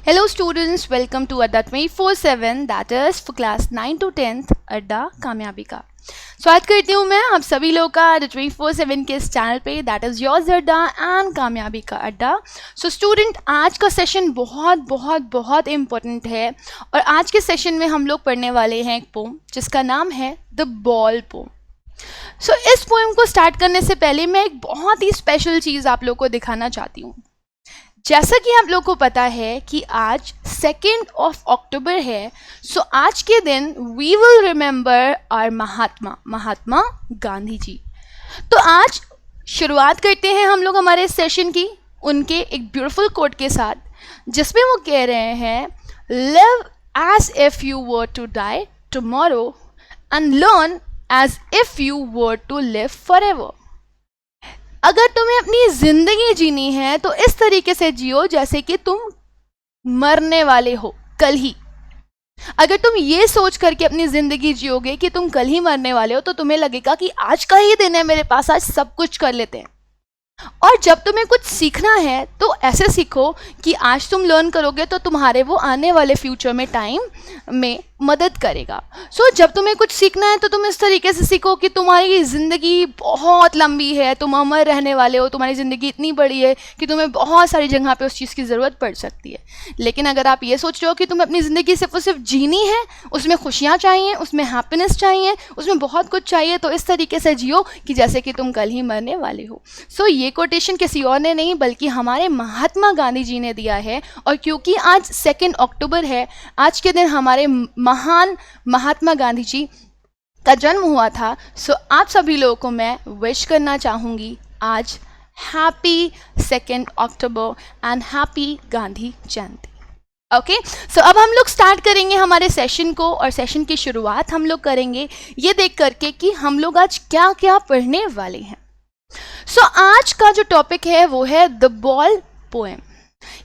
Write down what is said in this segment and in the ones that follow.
Hello students, welcome to Adda 24/7 that is for class 9 to 10th अड्डा कामयाबी का। स्वागत करती हूँ मैं आप सभी लोग का Adda 24/7 के इस चैनल पे दैट इज़ योर्स अड्डा एंड कामयाबी का अड्डा। सो स्टूडेंट, आज का सेशन बहुत इम्पोर्टेंट है और आज के सेशन में हम लोग पढ़ने वाले हैं एक पोम जिसका नाम है द बॉल पोम। सो इस पोएम को स्टार्ट करने से पहले मैं एक बहुत ही स्पेशल चीज़ आप लोग को दिखाना चाहती हूँ। जैसा कि आप लोग को पता है कि आज 2 अक्टूबर है, सो आज के दिन we will remember our Mahatma Gandhi ji. तो आज शुरुआत करते हैं हम लोग हमारे सेशन की उनके एक ब्यूटीफुल कोट के साथ, जिसमें वो कह रहे हैं live as if you were to die tomorrow and learn as if you were to live forever. अगर तुम्हें अपनी जिंदगी जीनी है तो इस तरीके से जियो जैसे कि तुम मरने वाले हो कल ही। अगर तुम ये सोच करके अपनी जिंदगी जियोगे कि तुम कल ही मरने वाले हो तो तुम्हें लगेगा कि आज का ही दिन है मेरे पास, आज सब कुछ कर लेते हैं। और जब तुम्हें कुछ सीखना है तो ऐसे सीखो कि आज तुम लर्न करोगे तो तुम्हारे वो आने वाले फ्यूचर में टाइम में मदद करेगा। सो जब तुम्हें कुछ सीखना है तो तुम इस तरीके से सीखो कि तुम्हारी ज़िंदगी बहुत लंबी है, तुम अमर रहने वाले हो, तुम्हारी ज़िंदगी इतनी बड़ी है कि तुम्हें बहुत सारी जगह पे उस चीज़ की ज़रूरत पड़ सकती है। लेकिन अगर आप ये सोच रहे हो कि तुम्हें अपनी ज़िंदगी सिर्फ और सिर्फ जीनी है, उसमें खुशियाँ चाहिए, उसमें हैप्पीनेस चाहिए, उसमें बहुत कुछ चाहिए, तो इस तरीके से जियो कि जैसे कि तुम कल ही मरने वाले हो। सो ये कोटेशन किसी और ने नहीं बल्कि हमारे महात्मा गांधी जी ने दिया है। और क्योंकि आज 2 अक्टूबर है, आज के दिन हमारे महान महात्मा गांधी जी का जन्म हुआ था, सो आप सभी लोगों को मैं विश करना चाहूँगी आज happy 2 October and happy Gandhi Jayanti. Okay, so अब हम लोग स्टार्ट करेंगे हमारे सेशन को और सेशन की शुरुआत हम लोग करेंगे ये देख करके कि हम लोग आज क्या क्या पढ़ने वाले हैं। सो आज का जो टॉपिक है वो है द बॉल पोएम,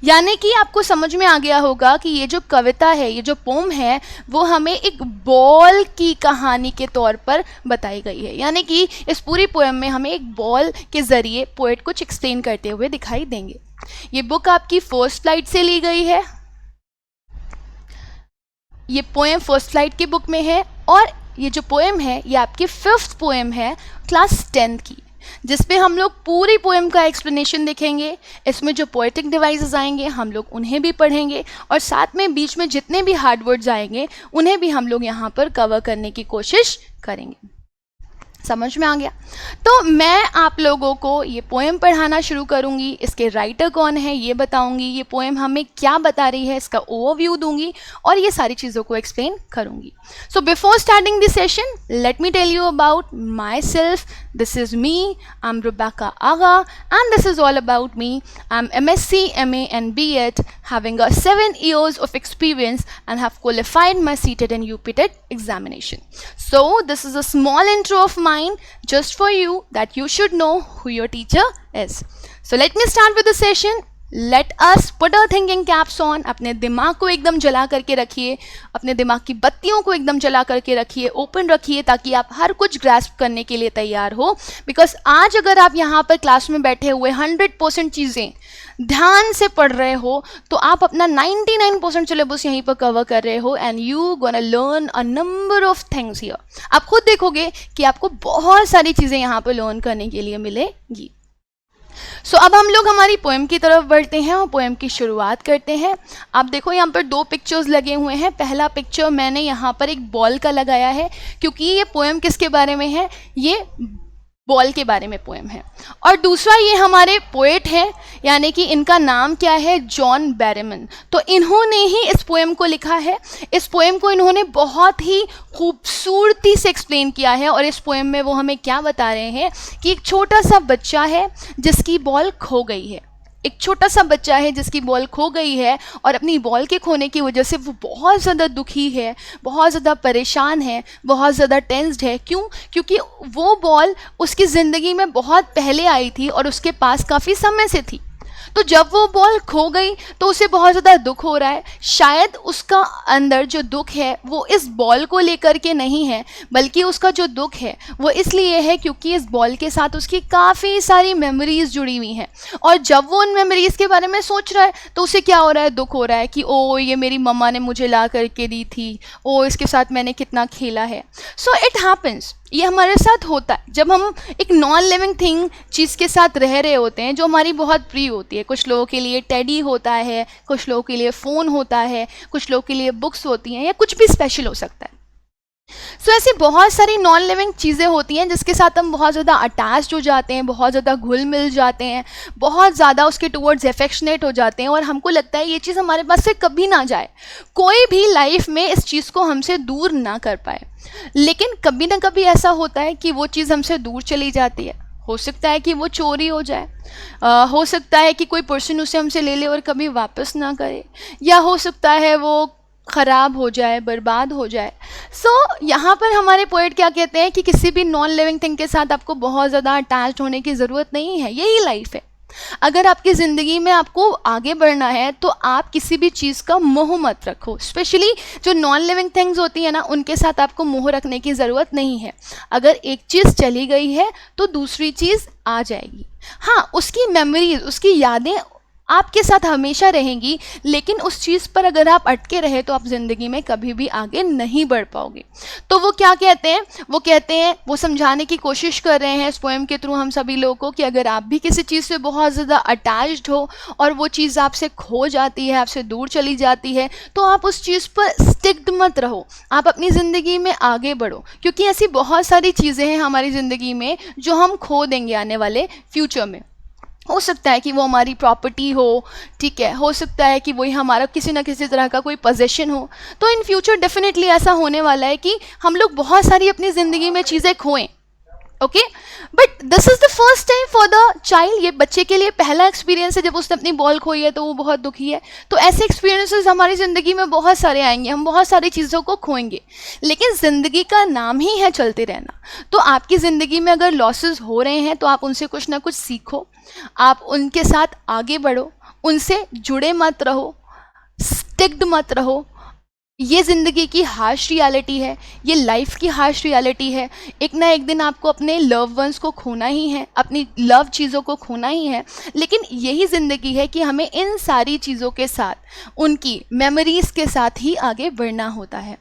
यानी कि आपको समझ में आ गया होगा कि ये जो कविता है, ये जो पोम है, वो हमें एक बॉल की कहानी के तौर पर बताई गई है। यानी कि इस पूरी पोएम में हमें एक बॉल के ज़रिए पोएट कुछ एक्सप्लेन करते हुए दिखाई देंगे। ये बुक आपकी फर्स्ट फ्लाइट से ली गई है, ये पोएम फर्स्ट फ्लाइट की बुक में है और ये जो पोएम है ये आपकी 5th पोएम है क्लास 10th की, जिसपे हम लोग पूरी पोएम का एक्सप्लेनेशन देखेंगे। इसमें जो पोएटिक डिवाइसेस आएंगे हम लोग उन्हें भी पढ़ेंगे और साथ में बीच में जितने भी हार्ड वर्ड्स आएंगे उन्हें भी हम लोग यहाँ पर कवर करने की कोशिश करेंगे। समझ में आ गया? तो मैं आप लोगों को ये पोएम पढ़ाना शुरू करूँगी। इसके राइटर कौन है ये बताऊँगी, ये पोएम हमें क्या बता रही है इसका ओवरव्यू दूंगी और ये सारी चीज़ों को एक्सप्लेन करूँगी। So before starting this session let me tell you about myself. This is me, I'm Rebecca Aga and this is all about me. I'm MSc, MA and B.Ed, having got 7 years of experience and have qualified my CTET and UPTET examination. So this is a small intro of mine just for you that you should know who your teacher is. So let me start with the session. Let us put our thinking caps on. अपने दिमाग को एकदम जला करके रखिए, अपने दिमाग की बत्तियों को एकदम जला करके रखिए, ओपन रखिए ताकि आप हर कुछ ग्रास्प करने के लिए तैयार हो। बिकॉज आज अगर आप यहाँ पर क्लास में बैठे हुए 100% चीज़ें ध्यान से पढ़ रहे हो तो आप अपना 99% सिलेबस यहीं पर कवर कर रहे हो and you gonna learn a number of things here. आप खुद देखोगे कि आपको बहुत सारी चीज़ें यहाँ पर लर्न करने के लिए मिलेगी। सो अब हम लोग हमारी पोएम की तरफ बढ़ते हैं और पोएम की शुरुआत करते हैं। आप देखो यहाँ पर 2 पिक्चर्स लगे हुए हैं। पहला पिक्चर मैंने यहाँ पर एक बॉल का लगाया है क्योंकि ये पोएम किसके बारे में है, ये बॉल के बारे में पोएम है। और दूसरा ये हमारे पोएट हैं, यानी कि इनका नाम क्या है, जॉन बैरमन। तो इन्होंने ही इस पोएम को लिखा है। इस पोएम को इन्होंने बहुत ही खूबसूरती से एक्सप्लेन किया है और इस पोएम में वो हमें क्या बता रहे हैं कि एक छोटा सा बच्चा है जिसकी बॉल खो गई है। एक छोटा सा बच्चा है जिसकी बॉल खो गई है और अपनी बॉल के खोने की वजह से वो बहुत ज़्यादा दुखी है, बहुत ज़्यादा परेशान है, बहुत ज़्यादा टेंस्ड है। क्यों? क्योंकि वो बॉल उसकी ज़िंदगी में बहुत पहले आई थी और उसके पास काफ़ी समय से थी। तो जब वो बॉल खो गई तो उसे बहुत ज़्यादा दुख हो रहा है। शायद उसका अंदर जो दुख है वो इस बॉल को लेकर के नहीं है, बल्कि उसका जो दुख है वो इसलिए है क्योंकि इस बॉल के साथ उसकी काफ़ी सारी मेमोरीज जुड़ी हुई हैं। और जब वो उन मेमोरीज के बारे में सोच रहा है तो उसे क्या हो रहा है, दुख हो रहा है कि ओ ये मेरी मम्मा ने मुझे ला करके दी थी, ओ इसके साथ मैंने कितना खेला है। सो इट हैपन्स, ये हमारे साथ होता है जब हम एक नॉन लिविंग थिंग चीज़ के साथ रह रहे होते हैं जो हमारी बहुत प्रिय होती है। कुछ लोगों के लिए टेडी होता है, कुछ लोगों के लिए फ़ोन होता है, कुछ लोगों के लिए बुक्स होती हैं, या कुछ भी स्पेशल हो सकता है। सो ऐसी बहुत सारी नॉन लिविंग चीज़ें होती हैं जिसके साथ हम बहुत ज़्यादा अटैच्ड हो जाते हैं, बहुत ज़्यादा घुल मिल जाते हैं, बहुत ज़्यादा उसके टुवर्ड्स एफेक्शनेट हो जाते हैं, और हमको लगता है ये चीज़ हमारे पास से कभी ना जाए, कोई भी लाइफ में इस चीज़ को हमसे दूर ना कर पाए। लेकिन कभी ना कभी ऐसा होता है कि वो चीज़ हमसे दूर चली जाती है। हो सकता है कि वो चोरी हो जाए, हो सकता है कि कोई पर्सन उसे हमसे ले ले और कभी वापस ना करे, या हो सकता है वो ख़राब हो जाए, बर्बाद हो जाए। सो यहाँ पर हमारे पोएट क्या कहते हैं कि किसी भी नॉन लिविंग थिंग के साथ आपको बहुत ज़्यादा अटैच्ड होने की ज़रूरत नहीं है, यही लाइफ है। अगर आपकी ज़िंदगी में आपको आगे बढ़ना है तो आप किसी भी चीज़ का मोह मत रखो। स्पेशली जो नॉन लिविंग थिंग्स होती है ना, उनके साथ आपको मोह रखने की ज़रूरत नहीं है। अगर एक चीज़ चली गई है तो दूसरी चीज़ आ जाएगी। हाँ, उसकी मेमोरीज, उसकी यादें आपके साथ हमेशा रहेंगी, लेकिन उस चीज़ पर अगर आप अटके रहे तो आप ज़िंदगी में कभी भी आगे नहीं बढ़ पाओगे। तो वो क्या कहते हैं, वो कहते हैं, वो समझाने की कोशिश कर रहे हैं इस पोएम के थ्रू हम सभी लोगों को कि अगर आप भी किसी चीज़ से बहुत ज़्यादा अटैच्ड हो और वो चीज़ आपसे खो जाती है, आपसे दूर चली जाती है, तो आप उस चीज़ पर स्टिक्ड मत रहो, आप अपनी ज़िंदगी में आगे बढ़ो। क्योंकि ऐसी बहुत सारी चीज़ें हैं हमारी ज़िंदगी में जो हम खो देंगे आने वाले फ्यूचर में। हो सकता है कि वो हमारी प्रॉपर्टी हो, ठीक है, हो सकता है कि वही हमारा किसी ना किसी तरह का कोई पोजेशन हो। तो इन फ्यूचर डेफिनेटली ऐसा होने वाला है कि हम लोग बहुत सारी अपनी ज़िंदगी में चीज़ें खोएं। Okay, but this is the first time for the child, ये बच्चे के लिए पहला एक्सपीरियंस है जब उसने अपनी बॉल खोई है, तो वो बहुत दुखी है। तो ऐसे एक्सपीरियंसेस हमारी ज़िंदगी में बहुत सारे आएंगे, हम बहुत सारी चीज़ों को खोएंगे, लेकिन ज़िंदगी का नाम ही है चलते रहना। तो आपकी ज़िंदगी में अगर लॉसेस हो रहे हैं तो आप उनसे कुछ ना कुछ सीखो, आप उनके साथ आगे बढ़ो, उनसे जुड़े मत रहो, स्टिक्ड मत रहो। ये ज़िंदगी की हार्श रियलिटी है, ये लाइफ की हार्श रियलिटी है। एक ना एक दिन आपको अपने लव वंस को खोना ही है, अपनी लव चीज़ों को खोना ही है, लेकिन यही ज़िंदगी है कि हमें इन सारी चीज़ों के साथ, उनकी मेमोरीज़ के साथ ही आगे बढ़ना होता है।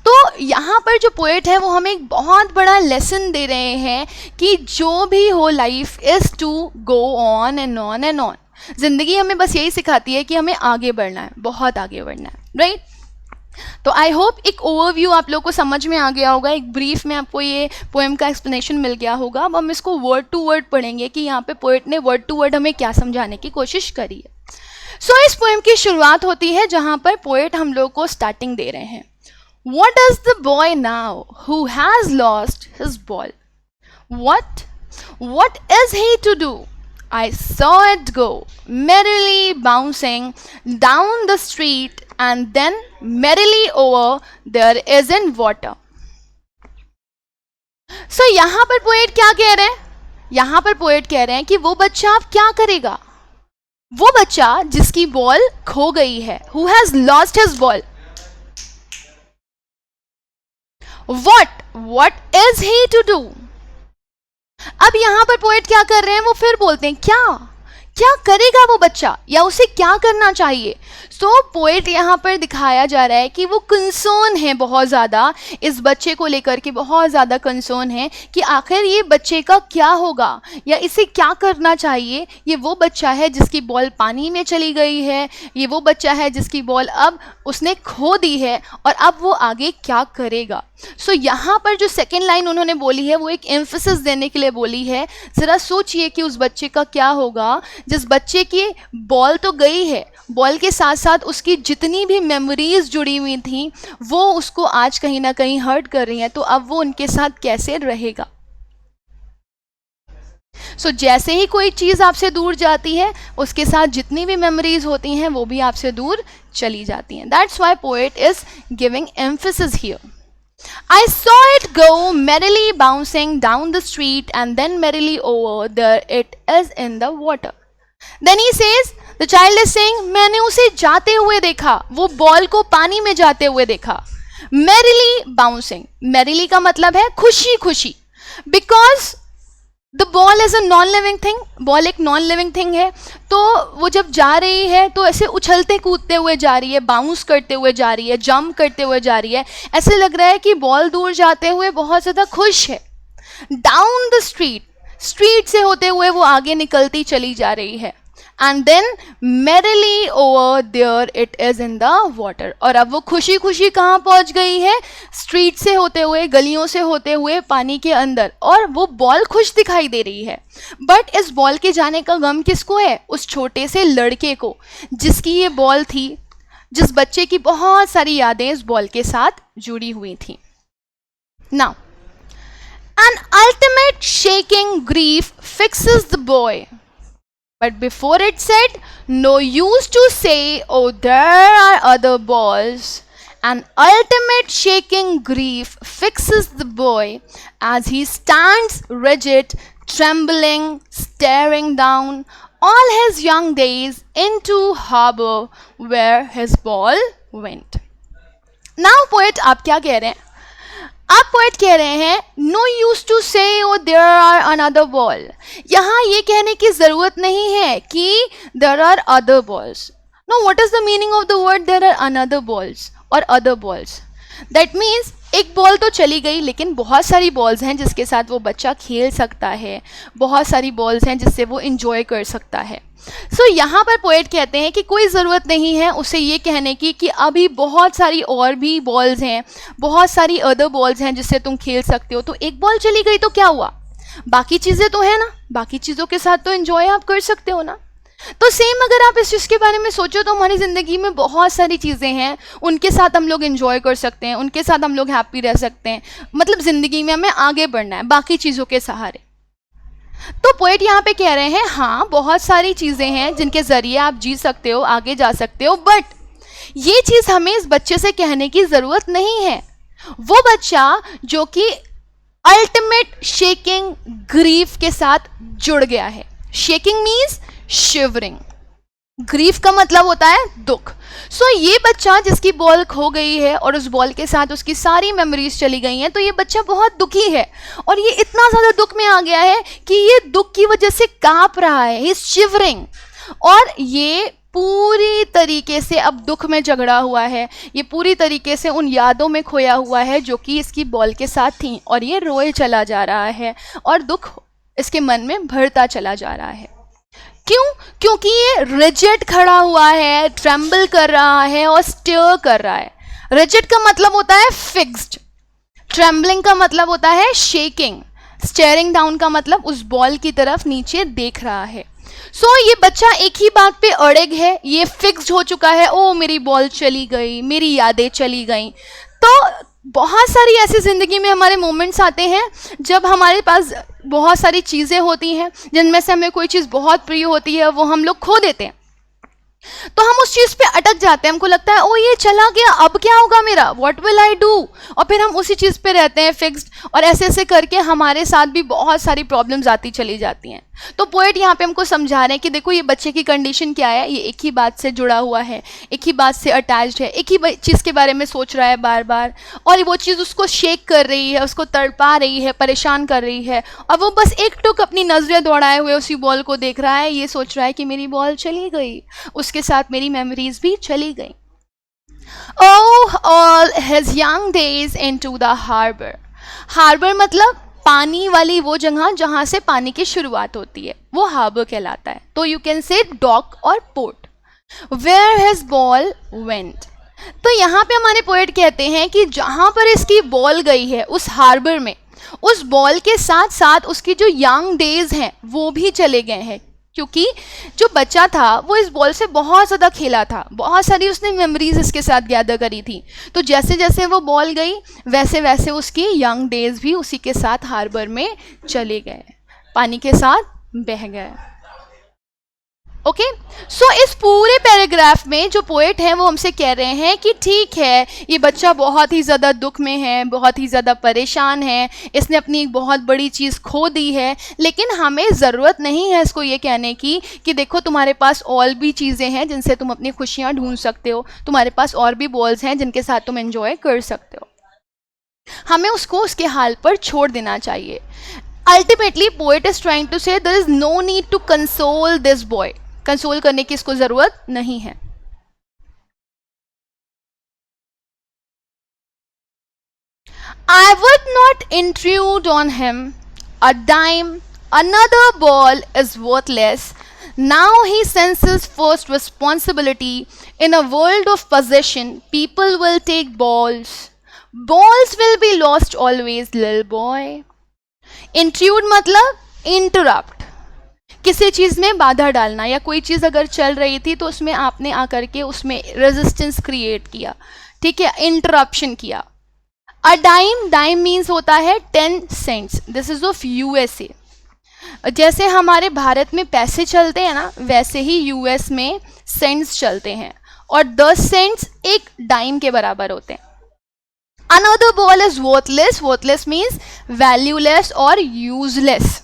तो यहाँ पर जो पोएट है वो हमें एक बहुत बड़ा लेसन दे रहे हैं कि जो भी हो, life is to go on and on and on. ज़िंदगी हमें बस यही सिखाती है कि हमें आगे बढ़ना है, बहुत आगे बढ़ना है, राइट। तो आई होप एक ओवरव्यू आप लोग को समझ में आ गया होगा, एक ब्रीफ में आपको ये पोएम का एक्सप्लेनेशन मिल गया होगा। अब हम इसको वर्ड टू वर्ड पढ़ेंगे कि यहाँ पे पोएट ने वर्ड टू वर्ड हमें क्या समझाने की कोशिश करी है। सो इस पोएम की शुरुआत होती है जहाँ पर पोएट हम लोग को स्टार्टिंग दे रहे हैं। What does the boy now who has lost his ball? What is he to do? I saw it go, merrily bouncing down the street and then merrily over there is in water. So यहाँ पर poet क्या कह रहे हैं? यहाँ पर poet कह रहे हैं कि वो बच्चा अब क्या करेगा? वो बच्चा जिसकी बॉल खो गई है, who has lost his ball. What is he to do? अब यहां पर पोएट क्या कर रहे हैं, वो फिर बोलते हैं क्या करेगा वो बच्चा, या उसे क्या करना चाहिए। सो पोएट यहाँ पर दिखाया जा रहा है कि वो कंसर्न है बहुत ज़्यादा, इस बच्चे को लेकर के बहुत ज़्यादा कंसर्न है कि आखिर ये बच्चे का क्या होगा या इसे क्या करना चाहिए। ये वो बच्चा है जिसकी बॉल पानी में चली गई है, ये वो बच्चा है जिसकी बॉल अब उसने खो दी है, और अब वो आगे क्या करेगा। सो यहाँ पर जो सेकेंड लाइन उन्होंने बोली है वो एक एम्फेसिस देने के लिए बोली है। ज़रा सोचिए कि उस बच्चे का क्या होगा जिस बच्चे की बॉल तो गई है, बॉल के साथ साथ उसकी जितनी भी मेमोरीज जुड़ी हुई थी वो उसको आज कहीं ना कहीं हर्ट कर रही हैं, तो अब वो उनके साथ कैसे रहेगा। सो जैसे ही कोई चीज़ आपसे दूर जाती है उसके साथ जितनी भी मेमोरीज होती हैं वो भी आपसे दूर चली जाती हैं। That's why poet is giving emphasis here. I saw it go merrily bouncing down the street and then merrily over there it is in the water. Then he says, the child is saying, मैंने उसे जाते हुए देखा, वो ball को पानी में जाते हुए देखा. merrily बाउंसिंग, merrily का मतलब है खुशी खुशी, because the ball is a non living thing, ball एक नॉन लिविंग थिंग है, तो वो जब जा रही है तो ऐसे उछलते कूदते हुए जा रही है, बाउंस करते हुए जा रही है, जंप करते हुए जा रही है, ऐसे लग रहा है कि बॉल दूर जाते हुए बहुत ज़्यादा खुश है. डाउन द स्ट्रीट, स्ट्रीट से होते हुए वो आगे निकलती चली जा रही है. And then merrily over there it is in the water. और अब वो खुशी खुशी कहाँ पहुँच गई है? स्ट्रीट से होते हुए, गलियों से होते हुए पानी के अंदर, और वो बॉल खुश दिखाई दे रही है. बट इस बॉल के जाने का गम किसको है? उस छोटे से लड़के को, जिसकी ये बॉल थी, जिस बच्चे की बहुत सारी यादें इस बॉल के साथ जुड़ी हुई थी. Now an ultimate shaking grief fixes the boy. But before it said, no use to say, oh, there are other balls. An ultimate shaking grief fixes the boy as he stands rigid, trembling, staring down all his young days into harbor where his ball went. Now, poet, आप क्या कह रहे हैं? आप poet कह रहे हैं no use to say O there are another ball. यहाँ ये कहने की जरूरत नहीं है कि there are other balls. No, what is the meaning of the word there are another balls और अदर बॉल्स? दैट मीन्स एक बॉल तो चली गई, लेकिन बहुत सारी बॉल्स हैं जिसके साथ वो बच्चा खेल सकता है, बहुत सारी बॉल्स हैं जिससे वो इंजॉय कर सकता है. सो यहाँ पर पोएट कहते हैं कि कोई ज़रूरत नहीं है उसे ये कहने की कि अभी बहुत सारी और भी बॉल्स हैं, बहुत सारी अदर बॉल्स हैं जिससे तुम खेल सकते हो. तो एक बॉल चली गई तो क्या हुआ? बाकी चीज़ें तो है ना, बाकी चीज़ों के साथ तो एंजॉय आप कर सकते हो ना. तो सेम अगर आप इस चीज़ के बारे में सोचो तो हमारी ज़िंदगी में बहुत सारी चीज़ें हैं, उनके साथ हम लोग एंजॉय कर सकते हैं, उनके साथ हम लोग हैप्पी रह सकते हैं. मतलब ज़िंदगी में हमें आगे बढ़ना है बाकी चीज़ों के सहारे. तो पोएट यहाँ पे कह रहे हैं हाँ, बहुत सारी चीज़ें हैं जिनके ज़रिए आप जी सकते हो, आगे जा सकते हो, बट ये चीज़ हमें इस बच्चे से कहने की ज़रूरत नहीं है. वो बच्चा जो कि अल्टीमेट शेकिंग ग्रीफ के साथ जुड़ गया है. शेकिंग मीन्स शिवरिंग, ग्रीफ का मतलब होता है दुख. सो ये बच्चा जिसकी बॉल खो गई है और उस बॉल के साथ उसकी सारी मेमोरीज चली गई हैं, तो ये बच्चा बहुत दुखी है और ये इतना ज़्यादा दुख में आ गया है कि ये दुख की वजह से कांप रहा है, ही इज शिवरिंग. और ये पूरी तरीके से अब दुख में झगड़ा हुआ है, ये पूरी तरीके से उन यादों में खोया हुआ है जो कि इसकी बॉल के साथ थी, और ये रोए चला जा रहा है और दुख इसके मन में भरता चला जा रहा है. क्यों? क्योंकि ये रिजिड खड़ा हुआ है, ट्रेम्बल कर रहा है और स्टियर कर रहा है. रिजिड का मतलब होता है फिक्स्ड, ट्रेम्बलिंग का मतलब होता है शेकिंग, स्टेयरिंग डाउन का मतलब उस बॉल की तरफ नीचे देख रहा है. सो ये बच्चा एक ही बात पे अड़ेग है, ये फिक्स्ड हो चुका है, ओ मेरी बॉल चली गई, मेरी यादें चली गई. तो बहुत सारी ऐसी ज़िंदगी में हमारे मोमेंट्स आते हैं जब हमारे पास बहुत सारी चीज़ें होती हैं जिनमें से हमें कोई चीज़ बहुत प्रिय होती है, वो हम लोग खो देते हैं. तो हम उस चीज़ पे अटक जाते हैं, हमको लगता है ओ ये चला गया, अब क्या होगा मेरा, व्हाट विल आई डू, और फिर हम उसी चीज़ पे रहते हैं फिक्स्ड, और ऐसे ऐसे करके हमारे साथ भी बहुत सारी प्रॉब्लम्स आती चली जाती हैं. तो पोएट यहाँ पे हमको समझा रहे हैं कि देखो ये बच्चे की कंडीशन क्या है, ये एक ही बात से जुड़ा हुआ है, एक ही बात से अटैच्ड है, एक ही चीज़ के बारे में सोच रहा है बार बार, और वो चीज़ उसको शेक कर रही है, उसको तड़पा रही है, परेशान कर रही है, और वो बस एक टुक अपनी नज़रें दौड़ाए हुए उसी बॉल को देख रहा है, ये सोच रहा है कि मेरी बॉल चली गई, उसके साथ मेरी मेमोरीज भी चली गई. Oh, all his young days into the harbor. Harbour मतलब पानी वाली वो जगह जहाँ से पानी की शुरुआत होती है, वो हार्बर कहलाता है. तो यू कैन से डॉक और port. Where his ball went. तो यहाँ पे हमारे पोएट कहते हैं कि जहाँ पर इसकी बॉल गई है उस हार्बर में, उस बॉल के साथ साथ उसकी जो यंग डेज हैं वो भी चले गए हैं, क्योंकि जो बच्चा था वो इस बॉल से बहुत ज़्यादा खेला था, बहुत सारी उसने मेमोरीज इसके साथ गैदर करी थी. तो जैसे जैसे वो बॉल गई वैसे वैसे उसकी यंग डेज भी उसी के साथ हार्बर में चले गए, पानी के साथ बह गए. ओके, सो इस पूरे पैराग्राफ में जो पोएट हैं वो हमसे कह रहे हैं कि ठीक है, ये बच्चा बहुत ही ज़्यादा दुख में है, बहुत ही ज़्यादा परेशान है, इसने अपनी एक बहुत बड़ी चीज़ खो दी है, लेकिन हमें ज़रूरत नहीं है इसको ये कहने की कि देखो तुम्हारे पास और भी चीज़ें हैं जिनसे तुम अपनी खुशियाँ ढूंढ सकते हो, तुम्हारे पास और भी बॉल्स हैं जिनके साथ तुम एंजॉय कर सकते हो। हमें उसको उसके हाल पर छोड़ देना चाहिए। Ultimately poet is trying to say there is no need to console this boy, console करने की इसको जरूरत नहीं है। I would not intrude on him a dime, another ball is worthless. Now he senses first responsibility. In a world of possession, people will take balls. Balls will be lost always, little boy. Intrude मतलब interrupt, किसी चीज़ में बाधा डालना, या कोई चीज़ अगर चल रही थी तो उसमें आपने आकर के उसमें रेजिस्टेंस क्रिएट किया, ठीक है, इंटरप्शन किया। अ डाइम, डाइम मीन्स होता है 10 cents, this is of USA. जैसे हमारे भारत में पैसे चलते हैं ना, वैसे ही यूएस में सेंट्स चलते हैं, और 10 सेंट्स एक डाइम के बराबर होते हैं। Another ball is worthless, worthless means valueless और यूजलेस।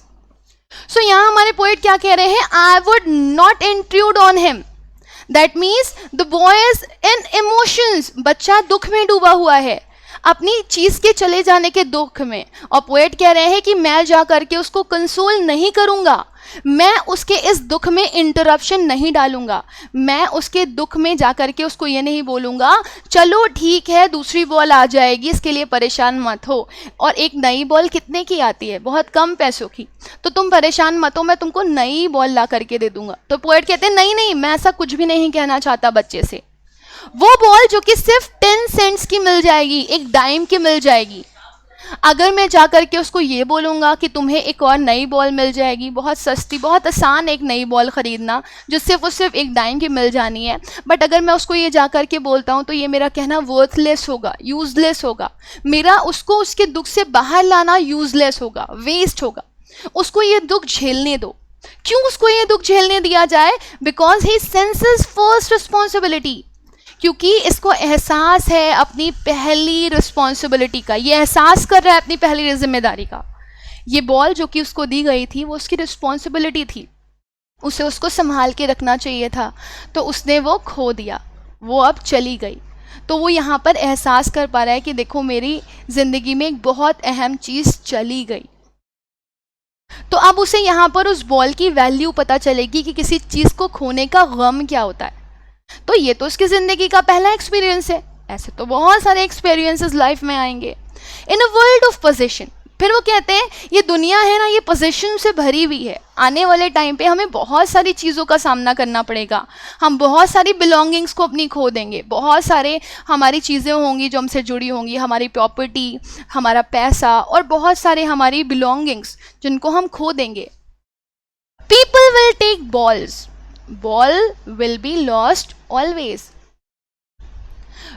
सो यहाँ हमारे पोएट क्या कह रहे हैं, I would not intrude on him, that means the boy is in emotions, बच्चा दुख में डूबा हुआ है, अपनी चीज के चले जाने के दुख में, और पोएट कह रहे हैं कि मैं जा करके उसको कंसोल नहीं करूंगा, मैं उसके इस दुख में इंटरप्शन नहीं डालूंगा, मैं उसके दुख में जा करके उसको ये नहीं बोलूंगा चलो ठीक है दूसरी बॉल आ जाएगी, इसके लिए परेशान मत हो। और एक नई बॉल कितने की आती है, बहुत कम पैसों की, तो तुम परेशान मत हो, मैं तुमको नई बॉल ला करके दे दूंगा। तो पोएट कहते हैं नहीं नहीं, मैं ऐसा कुछ भी नहीं कहना चाहता बच्चे से। वो बॉल जो कि सिर्फ 10 सेंट्स की मिल जाएगी, एक डाइम की मिल जाएगी, अगर मैं जा करके उसको ये बोलूँगा कि तुम्हें एक और नई बॉल मिल जाएगी, बहुत सस्ती, बहुत आसान एक नई बॉल ख़रीदना जो सिर्फ और सिर्फ एक डाइम की मिल जानी है, बट अगर मैं उसको ये जा करके बोलता हूँ तो ये मेरा कहना वर्थलेस होगा, यूजलेस होगा, मेरा उसको उसके दुख से बाहर लाना यूजलेस होगा, वेस्ट होगा। उसको ये दुख झेलने दो। क्यों उसको ये दुख झेलने दिया जाए? Because he senses first responsibility, क्योंकि इसको एहसास है अपनी पहली रिस्पॉन्सिबिलिटी का, ये एहसास कर रहा है अपनी पहली जिम्मेदारी का। ये बॉल जो कि उसको दी गई थी वो उसकी रिस्पॉन्सिबिलिटी थी, उसे उसको संभाल के रखना चाहिए था, तो उसने वो खो दिया, वो अब चली गई। तो वो यहाँ पर एहसास कर पा रहा है कि देखो मेरी ज़िंदगी में एक बहुत अहम चीज़ चली गई। तो अब उसे यहाँ पर उस बॉल की वैल्यू पता चलेगी कि किसी चीज़ को खोने का गम क्या होता है। तो ये तो उसकी ज़िंदगी का पहला एक्सपीरियंस है, ऐसे तो बहुत सारे एक्सपीरियंसेस लाइफ में आएंगे। इन अ वर्ल्ड ऑफ पोजीशन, फिर वो कहते हैं ये दुनिया है ना, ये पोजीशन से भरी हुई है। आने वाले टाइम पे हमें बहुत सारी चीज़ों का सामना करना पड़ेगा, हम बहुत सारी बिलोंगिंग्स को अपनी खो देंगे, बहुत सारे हमारी चीज़ें होंगी जो हमसे जुड़ी होंगी, हमारी प्रॉपर्टी, हमारा पैसा, और बहुत सारे हमारी बिलोंगिंग्स जिनको हम खो देंगे। People will take balls, ball will be lost always.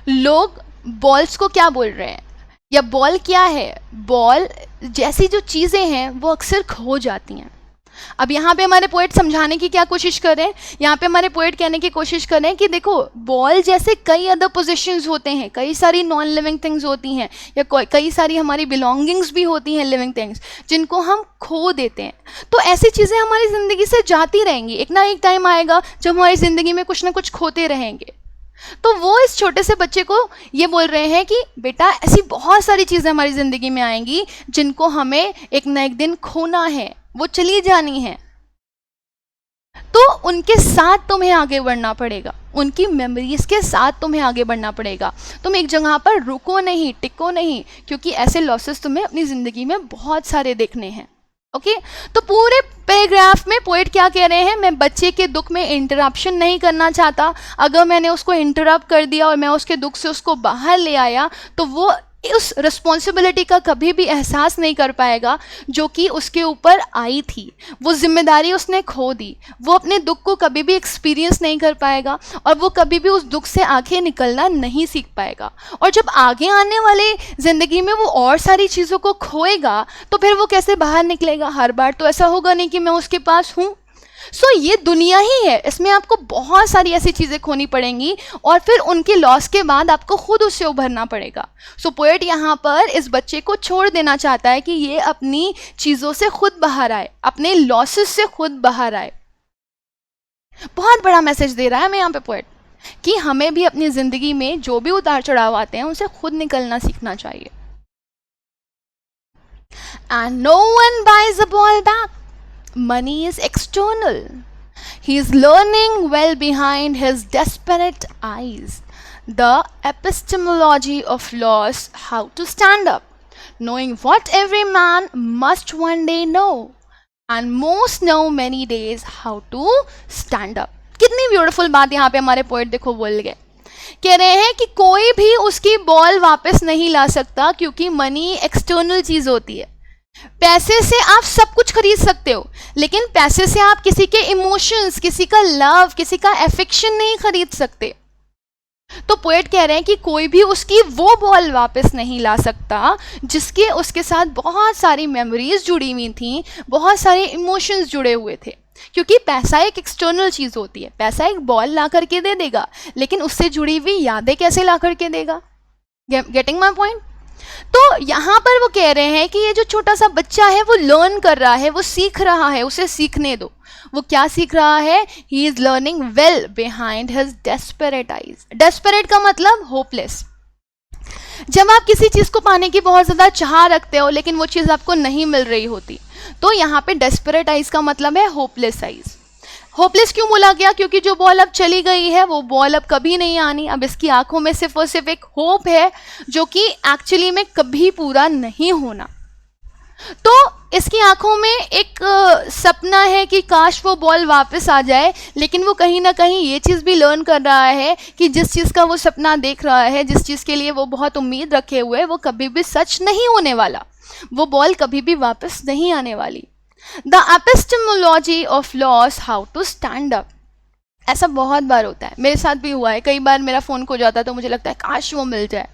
लोग बॉल्स को क्या बोल रहे हैं, या बॉल क्या है? बॉल जैसी जो चीज़ें हैं वो अक्सर खो जाती हैं। अब यहाँ पे हमारे पोएट समझाने की क्या कोशिश कर रहे हैं, यहाँ पे हमारे पोएट कहने की कोशिश कर रहे हैं कि देखो बॉल जैसे कई अदर पोजीशंस होते हैं, कई सारी नॉन लिविंग थिंग्स होती हैं, या कई सारी हमारी बिलोंगिंग्स भी होती हैं लिविंग थिंग्स, जिनको हम खो देते हैं। तो ऐसी चीज़ें हमारी ज़िंदगी से जाती रहेंगी, एक ना एक टाइम आएगा जब हमारी ज़िंदगी में कुछ ना कुछ खोते रहेंगे। तो वो इस छोटे से बच्चे को ये बोल रहे हैं कि बेटा ऐसी बहुत सारी चीज़ें हमारी ज़िंदगी में आएंगी जिनको हमें एक ना एक दिन खोना है, वो चली जानी है, तो उनके साथ तुम्हें आगे बढ़ना पड़ेगा, उनकी मेमोरीज के साथ तुम्हें आगे बढ़ना पड़ेगा। तुम एक जगह पर रुको नहीं, टिको नहीं, क्योंकि ऐसे लॉसेस तुम्हें अपनी ज़िंदगी में बहुत सारे देखने हैं। ओके, तो पूरे पैराग्राफ में पोएट क्या कह रहे हैं, मैं बच्चे के दुख में इंटरप्शन नहीं करना चाहता। अगर मैंने उसको इंटरप्ट कर दिया और मैं उसके दुख से उसको बाहर ले आया तो वो उस रिस्पॉन्सिबिलिटी का कभी भी एहसास नहीं कर पाएगा जो कि उसके ऊपर आई थी। वो जिम्मेदारी उसने खो दी, वो अपने दुख को कभी भी एक्सपीरियंस नहीं कर पाएगा और वो कभी भी उस दुख से आगे निकलना नहीं सीख पाएगा। और जब आगे आने वाले ज़िंदगी में वो और सारी चीज़ों को खोएगा तो फिर वो कैसे बाहर निकलेगा? हर बार तो ऐसा होगा नहीं कि मैं उसके पास हूँ। सो ये दुनिया ही है, इसमें आपको बहुत सारी ऐसी चीज़ें खोनी पड़ेंगी और फिर उनके लॉस के बाद आपको खुद उससे उभरना पड़ेगा। सो पोएट यहाँ पर इस बच्चे को छोड़ देना चाहता है कि ये अपनी चीज़ों से खुद बाहर आए, अपने लॉसेस से खुद बाहर आए। बहुत बड़ा मैसेज दे रहा है हमें यहाँ पे पोएट कि हमें भी अपनी ज़िंदगी में जो भी उतार चढ़ाव आते हैं उनसे खुद निकलना सीखना चाहिए। And no one buys a ball back. Money is external. He is learning well behind his desperate eyes the epistemology of loss, how to stand up, knowing what every man must one day know, and most know many days how to stand up. कितनी beautiful बात यहाँ पे हमारे poet देखो बोल गए, कह रहे हैं कि कोई भी उसकी बॉल वापस नहीं ला सकता क्योंकि मनी एक्सटर्नल चीज होती है। पैसे से आप सब कुछ खरीद सकते हो, लेकिन पैसे से आप किसी के इमोशंस, किसी का लव, किसी का एफेक्शन नहीं खरीद सकते। तो पोएट कह रहे हैं कि कोई भी उसकी वो बॉल वापस नहीं ला सकता जिसके उसके साथ बहुत सारी मेमोरीज जुड़ी हुई थी, बहुत सारे इमोशंस जुड़े हुए थे। क्योंकि पैसा एक एक्सटर्नल चीज होती है, पैसा एक बॉल ला करके दे देगा, लेकिन उससे जुड़ी हुई यादें कैसे ला करके देगा? Getting my point? तो यहाँ पर वो कह रहे हैं कि ये जो छोटा सा बच्चा है वो लर्न कर रहा है, वो सीख रहा है, उसे सीखने दो। वो क्या सीख रहा है? He is learning well behind his desperate eyes. Desperate का मतलब होपलेस। जब आप किसी चीज को पाने की बहुत ज्यादा चाह रखते हो लेकिन वो चीज आपको नहीं मिल रही होती, तो यहाँ पे डेस्परेट आईज का मतलब है होपलेस आईज। होपलेस क्यों बोला गया? क्योंकि जो बॉल अब चली गई है वो बॉल अब कभी नहीं आनी। अब इसकी आंखों में सिर्फ और सिर्फ एक होप है जो कि एक्चुअली में कभी पूरा नहीं होना। तो इसकी आंखों में एक सपना है कि काश वो बॉल वापस आ जाए, लेकिन वो कहीं ना कहीं ये चीज़ भी लर्न कर रहा है कि जिस चीज़ का वो सपना देख रहा है, जिस चीज़ के लिए वो बहुत उम्मीद रखे हुए, वो कभी भी सच नहीं होने वाला। वो बॉल कभी भी वापस नहीं आने वाली। The epistemology of loss, how to stand up. ऐसा बहुत बार होता है, मेरे साथ भी हुआ है। कई बार मेरा फ़ोन खो जाता है तो मुझे लगता है काश वो मिल जाए,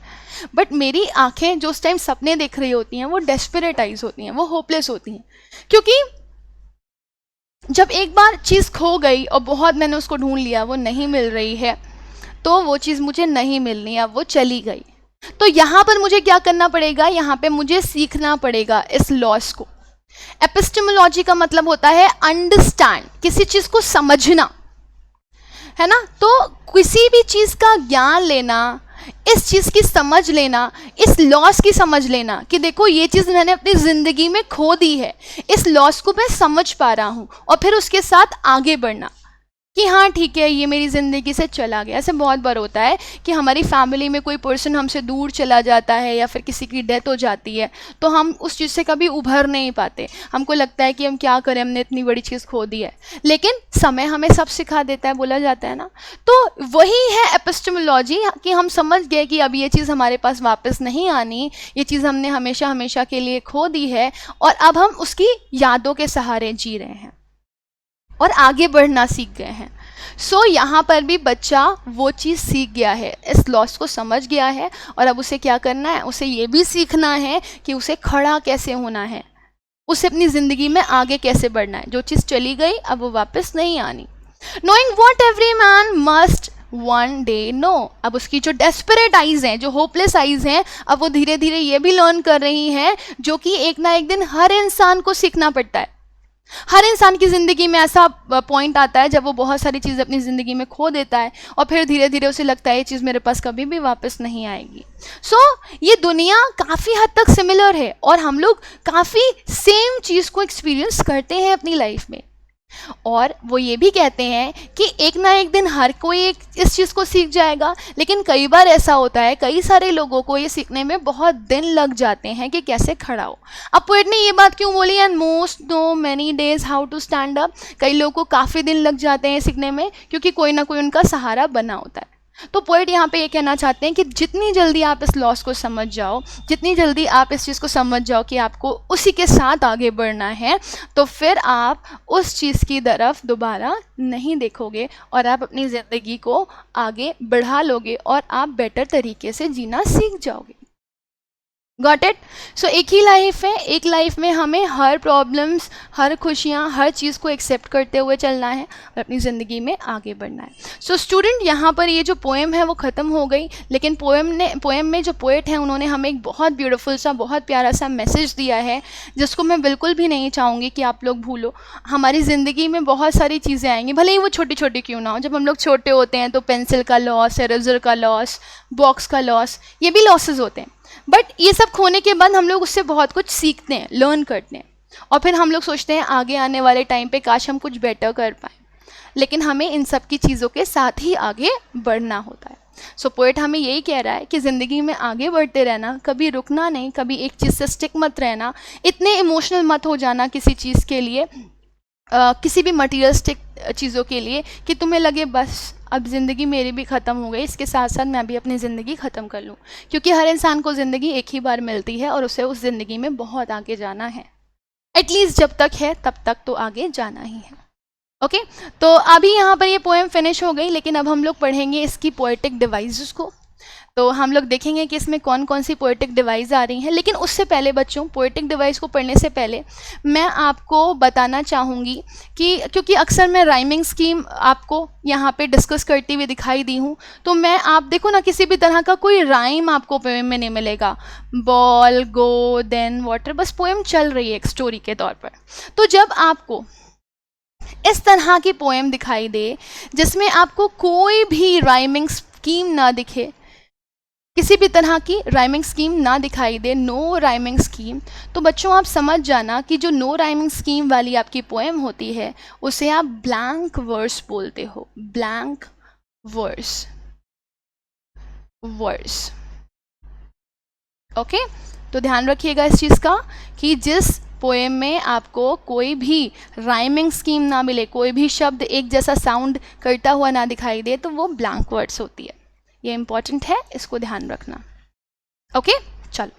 बट मेरी आंखें जो उस टाइम सपने देख रही होती हैं वो डेस्परेट आइज होती हैं, वो होपलेस होती हैं। क्योंकि जब एक बार चीज़ खो गई और बहुत मैंने उसको ढूंढ लिया, वो नहीं मिल रही है, तो वो चीज़ मुझे नहीं मिलनी, अब वो चली गई। तो यहाँ पर मुझे क्या करना पड़ेगा? यहाँ पे मुझे सीखना पड़ेगा इस लॉस को। एपिस्टेमोलॉजी का मतलब होता है अंडरस्टैंड, किसी चीज़ को समझना, है ना। तो किसी भी चीज़ का ज्ञान लेना, इस चीज़ की समझ लेना, इस लॉस की समझ लेना कि देखो ये चीज़ मैंने अपनी ज़िंदगी में खो दी है, इस लॉस को मैं समझ पा रहा हूँ, और फिर उसके साथ आगे बढ़ना कि हाँ ठीक है ये मेरी ज़िंदगी से चला गया। ऐसे बहुत बार होता है कि हमारी फैमिली में कोई पर्सन हमसे दूर चला जाता है या फिर किसी की डेथ हो जाती है, तो हम उस चीज़ से कभी उभर नहीं पाते। हमको लगता है कि हम क्या करें, हमने इतनी बड़ी चीज़ खो दी है, लेकिन समय हमें सब सिखा देता है, बोला जाता है ना। तो वही है एपिस्टेमोलॉजी कि हम समझ गए कि अब ये चीज़ हमारे पास वापस नहीं आनी, ये चीज़ हमने हमेशा हमेशा के लिए खो दी है, और अब हम उसकी यादों के सहारे जी रहे हैं और आगे बढ़ना सीख गए हैं। सो यहाँ पर भी बच्चा वो चीज़ सीख गया है, इस लॉस को समझ गया है, और अब उसे क्या करना है? उसे ये भी सीखना है कि उसे खड़ा कैसे होना है, उसे अपनी ज़िंदगी में आगे कैसे बढ़ना है। जो चीज़ चली गई अब वो वापस नहीं आनी। Knowing what every man must one day know. अब उसकी जो डेस्परेट आइज़ हैं, जो होपलेस आइज़ हैं, अब वो धीरे धीरे ये भी लर्न कर रही हैं, जो कि एक ना एक दिन हर इंसान को सीखना पड़ता है। हर इंसान की ज़िंदगी में ऐसा पॉइंट आता है जब वो बहुत सारी चीज़ें अपनी ज़िंदगी में खो देता है और फिर धीरे धीरे उसे लगता है ये चीज़ मेरे पास कभी भी वापस नहीं आएगी। सो ये दुनिया काफ़ी हद तक सिमिलर है और हम लोग काफ़ी सेम चीज़ को एक्सपीरियंस करते हैं अपनी लाइफ में। और वो ये भी कहते हैं कि एक ना एक दिन हर कोई एक इस चीज़ को सीख जाएगा, लेकिन कई बार ऐसा होता है, कई सारे लोगों को ये सीखने में बहुत दिन लग जाते हैं कि कैसे खड़ा हो। अब पोएट ने ये बात क्यों बोली? And most no many days how to stand up. कई लोगों को काफ़ी दिन लग जाते हैं सीखने में, क्योंकि कोई ना कोई उनका सहारा बना होता है। तो पोएट यहाँ पे ये कहना चाहते हैं कि जितनी जल्दी आप इस लॉस को समझ जाओ, जितनी जल्दी आप इस चीज़ को समझ जाओ कि आपको उसी के साथ आगे बढ़ना है, तो फिर आप उस चीज़ की तरफ दोबारा नहीं देखोगे और आप अपनी ज़िंदगी को आगे बढ़ा लोगे और आप बेटर तरीके से जीना सीख जाओगे। Got it. सो एक ही लाइफ है, एक लाइफ में हमें हर प्रॉब्लम्स, हर खुशियाँ, हर चीज़ को एक्सेप्ट करते हुए चलना है और अपनी ज़िंदगी में आगे बढ़ना है। सो स्टूडेंट, यहाँ पर ये जो पोएम है वो ख़त्म हो गई, लेकिन पोएम में जो पोएट हैं उन्होंने हमें एक बहुत ब्यूटीफुल सा, बहुत प्यारा सा मैसेज दिया है, जिसको मैं बिल्कुल भी नहीं चाहूँगी कि आप लोग भूलो। हमारी ज़िंदगी में बहुत सारी चीज़ें आएंगी, भले ही वो छोटी छोटी क्यों ना हो। जब हम लोग छोटे होते हैं तो पेंसिल का लॉस, इरेज़र का लॉस, बॉक्स का लॉस, ये भी लॉसेज होते हैं। बट ये सब खोने के बाद हम लोग उससे बहुत कुछ सीखते हैं, लर्न करते हैं, और फिर हम लोग सोचते हैं आगे आने वाले टाइम पे काश हम कुछ बेटर कर पाएँ। लेकिन हमें इन सब की चीज़ों के साथ ही आगे बढ़ना होता है। सो पोएट हमें यही कह रहा है कि ज़िंदगी में आगे बढ़ते रहना, कभी रुकना नहीं, कभी एक चीज़ से स्टिक मत रहना, इतने इमोशनल मत हो जाना किसी चीज़ के लिए, किसी भी मटीरियलिस्टिक चीज़ों के लिए, कि तुम्हें लगे बस अब ज़िंदगी मेरी भी ख़त्म हो गई, इसके साथ साथ मैं भी अपनी ज़िंदगी ख़त्म कर लूँ। क्योंकि हर इंसान को ज़िंदगी एक ही बार मिलती है और उसे उस ज़िंदगी में बहुत आगे जाना है। एटलीस्ट जब तक है तब तक तो आगे जाना ही है। ओके, तो अभी यहाँ पर ये पोएम फिनिश हो गई, लेकिन अब हम लोग पढ़ेंगे इसकी पोएटिक डिवाइसेस को। तो हम लोग देखेंगे कि इसमें कौन कौन सी पोएटिक डिवाइस आ रही हैं। लेकिन उससे पहले बच्चों, पोएटिक डिवाइस को पढ़ने से पहले मैं आपको बताना चाहूँगी कि क्योंकि अक्सर मैं राइमिंग स्कीम आपको यहाँ पे डिस्कस करती हुई दिखाई दी हूँ, तो मैं, आप देखो ना, किसी भी तरह का कोई राइम आपको पोएम में नहीं मिलेगा। बॉल, गो, देन, वाटर, बस पोएम चल रही है एक स्टोरी के तौर पर। तो जब आपको इस तरह की पोएम दिखाई दे जिसमें आपको कोई भी राइमिंग स्कीम ना दिखे, किसी भी तरह की राइमिंग स्कीम ना दिखाई दे, नो राइमिंग स्कीम, तो बच्चों आप समझ जाना कि जो नो राइमिंग स्कीम वाली आपकी पोएम होती है उसे आप ब्लैंक वर्स बोलते हो। Blank verse, verse. ओके, तो ध्यान रखिएगा इस चीज़ का कि जिस पोएम में आपको कोई भी राइमिंग स्कीम ना मिले, कोई भी शब्द एक जैसा साउंड करता हुआ ना दिखाई दे, तो वो ब्लैंक वर्ड्स होती है। ये इंपॉर्टेंट है, इसको ध्यान रखना। ओके, चलो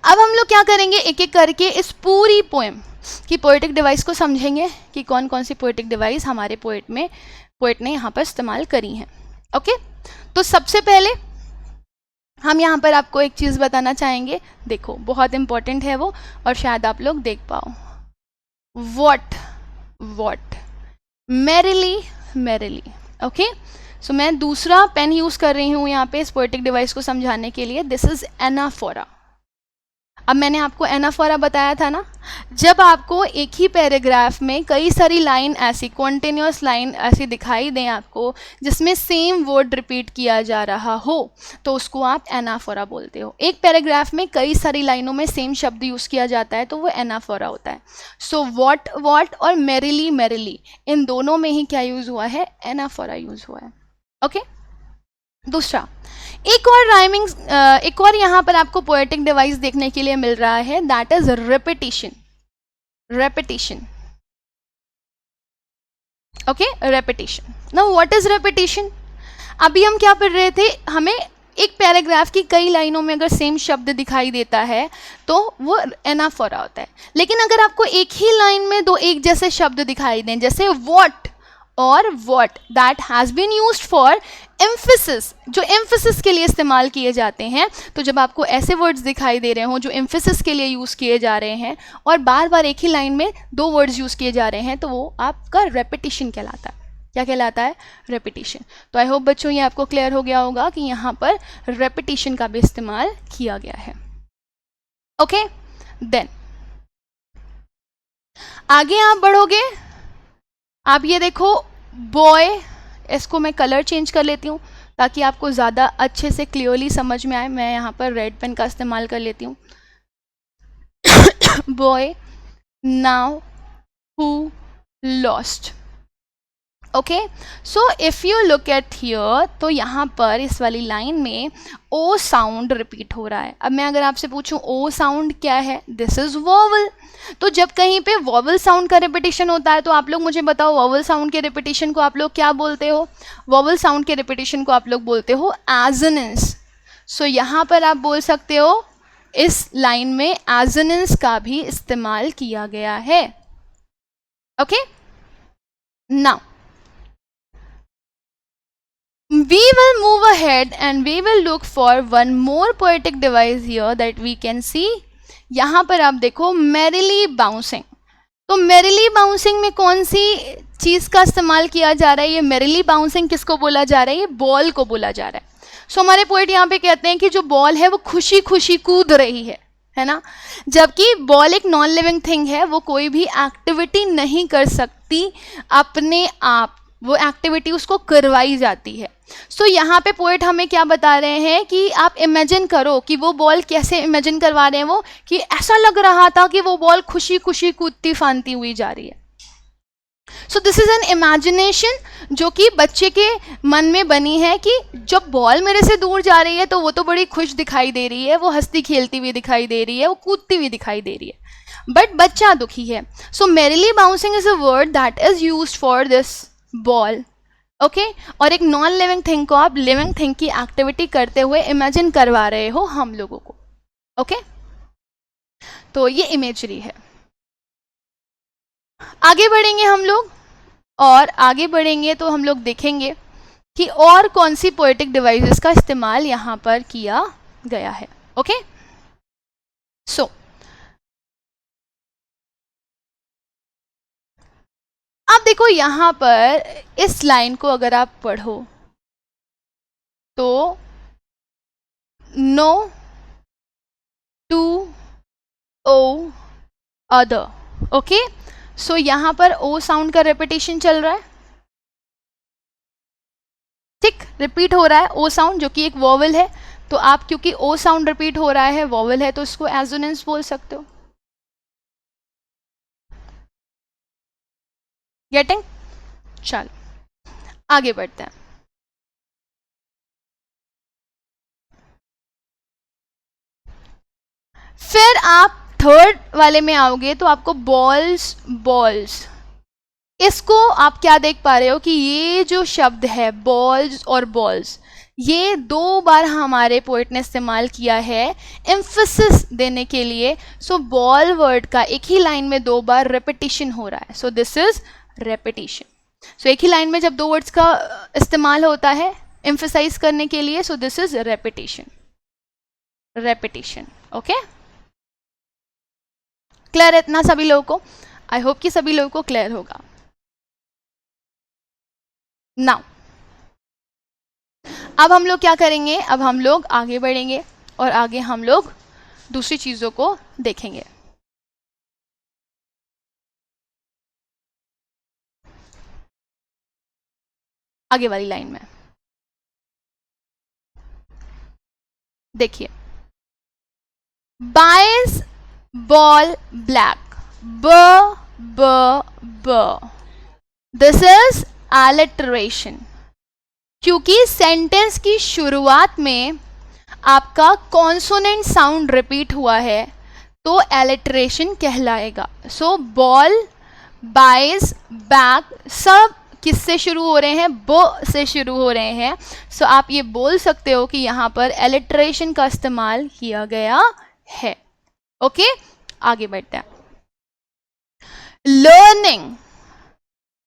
अब हम लोग क्या करेंगे, एक एक करके इस पूरी पोएम की पोएटिक डिवाइस को समझेंगे कि कौन कौन सी पोएटिक डिवाइस हमारे पोएट ने यहाँ पर इस्तेमाल करी हैं। ओके, तो सबसे पहले हम यहाँ पर आपको एक चीज़ बताना चाहेंगे, देखो बहुत इंपॉर्टेंट है वो, और शायद आप लोग देख पाओ। What, what, merrily, merrily. Okay, so मैं दूसरा पेन यूज़ कर रही हूँ यहाँ पे इस पोएटिक डिवाइस को समझाने के लिए। This is anaphora. अब मैंने आपको एनाफोरा बताया था ना, जब आपको एक ही पैराग्राफ में कई सारी लाइन ऐसी, कॉन्टिन्यूस लाइन ऐसी दिखाई दें आपको जिसमें सेम वर्ड रिपीट किया जा रहा हो, तो उसको आप एनाफोरा बोलते हो। एक पैराग्राफ में कई सारी लाइनों में सेम शब्द यूज़ किया जाता है तो वो एनाफोरा होता है। सो वॉट, वॉट और मैरिली, मैरिली, इन दोनों में ही क्या यूज़ हुआ है, एनाफोरा यूज़ हुआ है। ओके, दूसरा एक और यहाँ पर आपको पोएटिक डिवाइस देखने के लिए मिल रहा है, that is repetition. Repetition, okay, repetition. Now what is repetition? अभी हम क्या पढ़ रहे थे, हमें एक पैराग्राफ की कई लाइनों में अगर सेम शब्द दिखाई देता है तो वो एनाफोरा होता है। लेकिन अगर आपको एक ही लाइन में दो एक जैसे शब्द दिखाई दें, जैसे व्हाट और what, that has been used for emphasis, जो एम्फेसिस के लिए इस्तेमाल किए जाते हैं, तो जब आपको ऐसे वर्ड्स दिखाई दे रहे हों जो एम्फेसिस के लिए यूज़ किए जा रहे हैं और बार बार एक ही लाइन में दो वर्ड्स यूज़ किए जा रहे हैं, तो वो आपका रेपिटेशन कहलाता है। क्या कहलाता है? रेपिटेशन। तो आई होप बच्चों ये आपको क्लियर हो गया होगा कि यहाँ पर रेपिटेशन का भी इस्तेमाल किया गया है। ओके, देन आगे आप बढ़ोगे, आप ये देखो बॉय, इसको मैं कलर चेंज कर लेती हूँ ताकि आपको ज़्यादा अच्छे से क्लियरली समझ में आए। मैं यहाँ पर रेड पेन का इस्तेमाल कर लेती हूँ। Boy, now, who, lost. Okay, so if you look at here, तो यहाँ पर इस वाली लाइन में ओ साउंड रिपीट हो रहा है। अब मैं अगर आपसे पूछूं ओ साउंड क्या है, दिस इज वॉवल। तो जब कहीं पे वॉवल साउंड का रिपीटेशन होता है तो आप लोग मुझे बताओ, वॉवल साउंड के रिपीटेशन को आप लोग क्या बोलते हो? वॉवल साउंड के रिपीटेशन को आप लोग बोलते हो एजोनेंस। सो यहाँ पर आप बोल सकते हो इस लाइन में एजोनेंस का भी इस्तेमाल किया गया है। Okay, now We will move ahead and we will look for one more poetic device here that we can see. यहाँ पर आप देखो merrily bouncing. तो merrily bouncing में कौन सी चीज़ का इस्तेमाल किया जा रहा है? ये merrily bouncing किसको बोला जा रहा है? ये बॉल को बोला जा रहा है. सो हमारे पोएट यहाँ पे कहते हैं कि जो बॉल है वो खुशी खुशी कूद रही है ना, जबकि बॉल एक नॉन लिविंग थिंग है, वो कोई भी एक्टिविटी नहीं कर सकती अपने आप, वो एक्टिविटी उसको करवाई जाती है. सो यहाँ पे पोएट हमें क्या बता रहे हैं कि आप इमेजिन करो कि वो बॉल कैसे इमेजिन करवा रहे हैं वो, कि ऐसा लग रहा था कि वो बॉल खुशी खुशी कूदती फानती हुई जा रही है. So this is an imagination जो कि बच्चे के मन में बनी है कि जब बॉल मेरे से दूर जा रही है तो वो तो बड़ी खुश दिखाई दे रही है, वो हंसती खेलती हुई दिखाई दे रही है, वो कूदती हुई दिखाई दे रही है, बट बच्चा दुखी है. सो merrily bouncing is a word that is used for this ball. Okay, और एक नॉन लिविंग थिंग को आप लिविंग थिंग की एक्टिविटी करते हुए इमेजिन करवा रहे हो हम लोगों को. ओके, तो ये इमेजरी है. आगे बढ़ेंगे हम लोग, और आगे बढ़ेंगे तो हम लोग देखेंगे कि और कौन सी पोएटिक डिवाइसेस का इस्तेमाल यहाँ पर किया गया है. ओके, सो अब देखो यहाँ पर इस लाइन को अगर आप पढ़ो तो know to oh other. Okay, so यहाँ पर ओ साउंड का रेपिटेशन चल रहा है, ठीक, रिपीट हो रहा है ओ साउंड जो कि एक वॉवल है. तो आप क्योंकि ओ साउंड रिपीट हो रहा है, वॉवल है, तो इसको एजोनेंस बोल सकते हो. गेटिंग? चलो आगे बढ़ते हैं. फिर आप थर्ड वाले में आओगे तो आपको बॉल्स बॉल्स, इसको आप क्या देख पा रहे हो कि ये जो शब्द है बॉल्स और बॉल्स, ये दो बार हमारे पोएट ने इस्तेमाल किया है एम्फेसिस देने के लिए. सो बॉल वर्ड का एक ही लाइन में दो बार रेपिटेशन हो रहा है. So this is repetition. So एक ही लाइन में जब दो वर्ड्स का इस्तेमाल होता है एम्फेसाइज करने के लिए, सो this is repetition. Repetition. Okay, clear है इतना सभी लोगों को? आई होप कि सभी लोगों को क्लियर होगा. नाउ अब हम लोग क्या करेंगे, अब हम लोग आगे बढ़ेंगे और आगे हम लोग दूसरी चीजों को देखेंगे. आगे वाली लाइन में देखिए, बाइस बॉल ब्लैक, ब ब ब. दिस इज एलिटरेशन, क्योंकि सेंटेंस की शुरुआत में आपका कॉन्सोनेंट साउंड रिपीट हुआ है तो एलिटरेशन कहलाएगा. सो बॉल, बाइस, बैक सब किससे शुरू हो रहे हैं? ब से शुरू हो रहे हैं. सो आप ये बोल सकते हो कि यहाँ पर एलिटरेशन का इस्तेमाल किया गया है. ओके, आगे बढ़ते हैं. Learning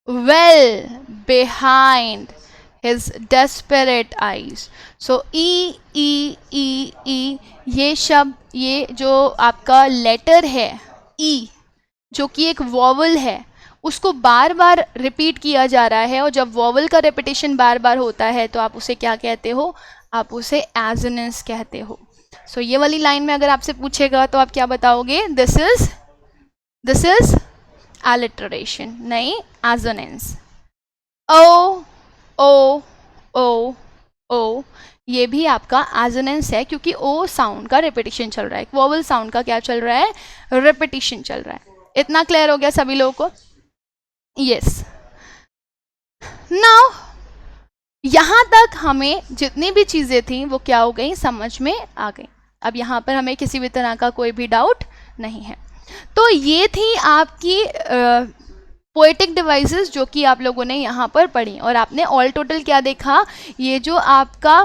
well behind his desperate eyes. So ई ई ई ई, ये शब्द, ये जो आपका लेटर है ई, जो कि एक वॉवल है, उसको बार बार रिपीट किया जा रहा है. और जब वॉवल का रिपीटेशन बार बार होता है तो आप उसे क्या कहते हो? आप उसे एजोनेंस कहते हो. सो ये वाली लाइन में अगर आपसे पूछेगा तो आप क्या बताओगे? दिस इज एलिटरेशन, नहीं एजोनेंस. ओ ओ ओ ओ, ये भी आपका एजोनेंस है क्योंकि ओ साउंड का रिपीटेशन चल रहा है. वोवल साउंड का क्या चल रहा है? रिपीटेशन चल रहा है. इतना क्लियर हो गया सभी लोगों को? यस. नाउ यहाँ तक हमें जितनी भी चीज़ें थी वो क्या हो गई? समझ में आ गई. अब यहाँ पर हमें किसी भी तरह का कोई भी डाउट नहीं है. तो ये थी आपकी पोएटिक डिवाइसेस जो कि आप लोगों ने यहाँ पर पढ़ी. और आपने ऑल टोटल क्या देखा? ये जो आपका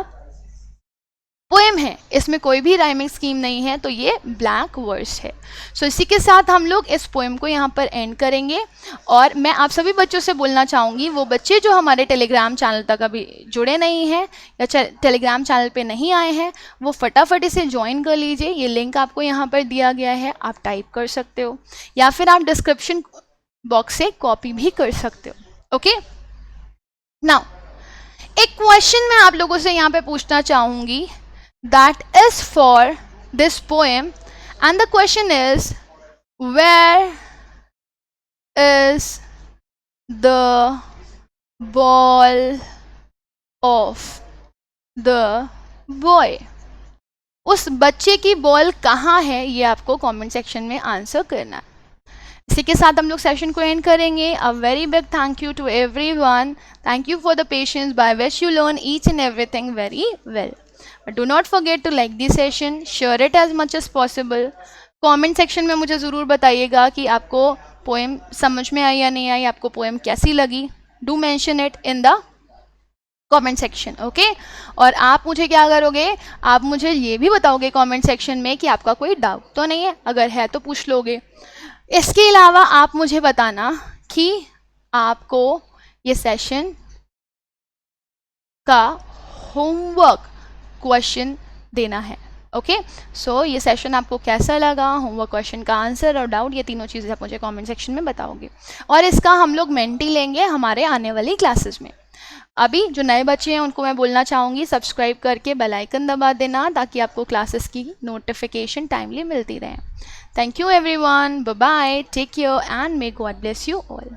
पोएम है, इसमें कोई भी राइमिंग स्कीम नहीं है, तो ये ब्लैंक वर्स है। सो इसी के साथ हम लोग इस पोएम को यहाँ पर एंड करेंगे। और मैं आप सभी बच्चों से बोलना चाहूँगी, वो बच्चे जो हमारे टेलीग्राम चैनल तक अभी जुड़े नहीं हैं या टेलीग्राम चैनल पे नहीं आए हैं, वो फटाफट इसे ज्वाइन कर लीजिए। ये लिंक आपको यहाँ पर दिया गया है, आप टाइप कर सकते हो या फिर आप डिस्क्रिप्शन बॉक्स से कॉपी भी कर सकते हो। ओके, नाउ एक क्वेश्चन मैं आप लोगों से यहाँ पे पूछना चाहूँगी, that is for this poem, and the question is, where is the ball of the boy? उस बच्चे की बॉल कहाँ है, ये आपको कमेंट सेक्शन में आंसर करना है। इसी के साथ हम लोग सेशन को एंड करेंगे। A very big thank you to everyone, thank you for the patience by which you learn each and everything very well. But do not forget to like the session, share it as much as possible. Comment section में मुझे ज़रूर बताइएगा कि आपको poem समझ में आई या नहीं आई, आपको पोएम कैसी लगी। Do mention it in the comment section, okay. और आप मुझे क्या करोगे, आप मुझे ये भी बताओगे कमेंट सेक्शन में कि आपका कोई डाउट तो नहीं है, अगर है तो पूछ लोगे। इसके अलावा आप मुझे बताना कि आपको ये सेशन का होमवर्क क्वेश्चन देना है, ओके। सो ये सेशन आपको कैसा लगा, होमवर्क क्वेश्चन का आंसर और डाउट, ये तीनों चीज़ें आप मुझे कमेंट सेक्शन में बताओगे। और इसका हम लोग मेंटी लेंगे हमारे आने वाली क्लासेस में। अभी जो नए बच्चे हैं उनको मैं बोलना चाहूँगी, सब्सक्राइब करके बेल आइकन दबा देना ताकि आपको क्लासेस की नोटिफिकेशन टाइमली मिलती रहे। Thank you everyone, bye bye, take care and may God bless you all.